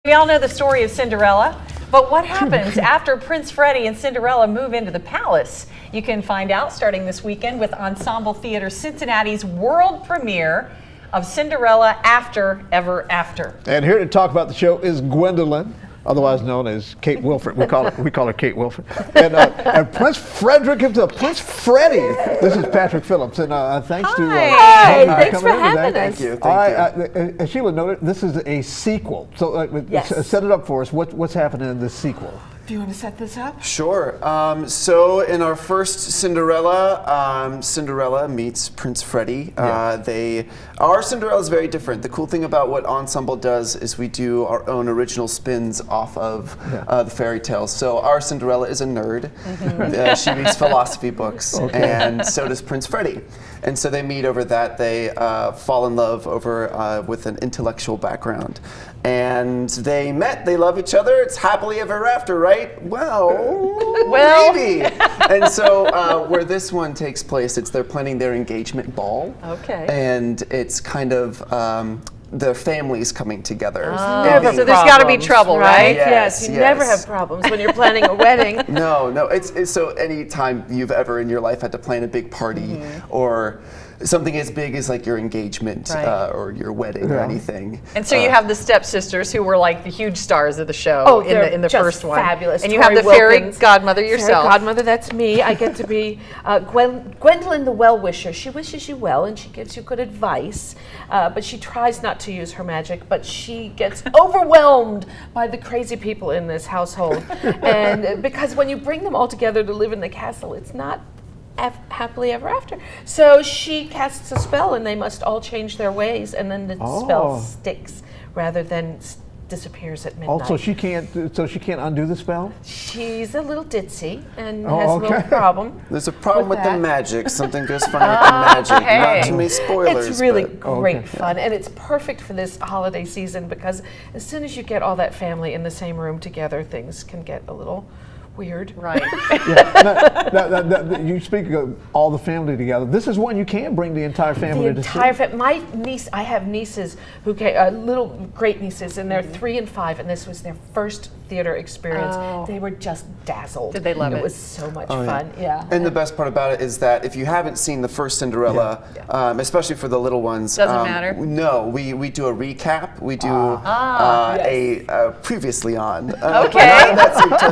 We all know the story of Cinderella, but what happens after Prince Freddie and Cinderella move into the palace? You can find out starting this weekend with Ensemble Theatre Cincinnati's world premiere of Cinderella After Ever After. And here to talk about the show is Gwendolyn, otherwise known as Kate Wilford. We call her Kate Wilford. And Prince Frederick himself, Prince Freddie. This is Patrick Phillips, and thanks to thanks for having us. Thank you. As Sheila noted, this is a sequel. So Yes. set it up for us. What's happening in this sequel? Do you want to set this up? Sure. So in our first Cinderella, Cinderella meets Prince Freddie. Our Cinderella is very different. The cool thing about what Ensemble does is we do our own original spins off of the fairy tales. So our Cinderella is a nerd. She reads philosophy books, and so does Prince Freddie. And so they meet over that. They fall in love over with an intellectual background. And they met, they love each other, it's happily ever after, right? Well, maybe. And so where this one takes place, they're planning their engagement ball. Okay. And it's kind of their families coming together. So there's got to be trouble, right? Yes, you never have problems when you're planning a wedding. No, it's so anytime you've ever in your life had to plan a big party or something as big as like your engagement or your wedding or anything. And so you have the stepsisters who were like the huge stars of the show in the just first one. Fabulous. And you have the fairy godmother yourself. Fairy godmother, that's me. I get to be Gwendolyn the well-wisher. She wishes you well and she gives you good advice, but she tries not to use her magic, but she gets overwhelmed by the crazy people in this household. And because when you bring them all together to live in the castle, it's not happily ever after. So she casts a spell and they must all change their ways, and then the spell sticks rather than disappears at midnight. Also, she can't undo the spell? She's a little ditzy and has a little problem. There's a problem with the magic. Something goes funny with the magic. Not too many spoilers. It's really great fun, and it's perfect for this holiday season because as soon as you get all that family in the same room together, things can get a little weird. Right. You speak of all the family together. This is one you can bring the entire family to see. My niece, I have nieces who came, little great nieces, and they're 3 and 5, and this was their first theater experience. They were just dazzled. Did they love it? It was so much fun. Yeah. And the best part about it is that if you haven't seen the first Cinderella, especially for the little ones, doesn't matter. No, we do a recap. We do a previously on. Okay. That's good.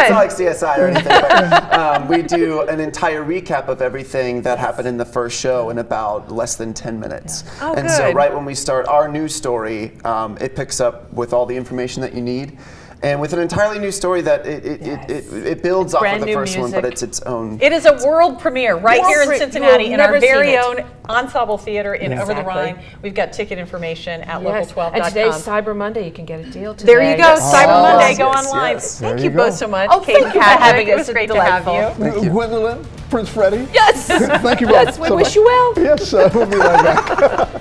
It's not like CSI or anything, but we do an entire recap of everything that happened in the first show in about less than 10 minutes. And so right when we start our new story, it picks up with all the information that you need. And with an entirely new story that it builds off of the first one, but it's its own. It is a world premiere right here in Cincinnati in our very own Ensemble Theater in Over the Rhine. We've got ticket information at local12.com. And today's Cyber Monday, you can get a deal today. There you go, Cyber Monday, go online. Thank you both so much. Kate and Patrick, it was great to have you. Gwendolyn, Prince Freddie. Yes. Thank you both. Yes, we wish you well. Yes, we'll be right back.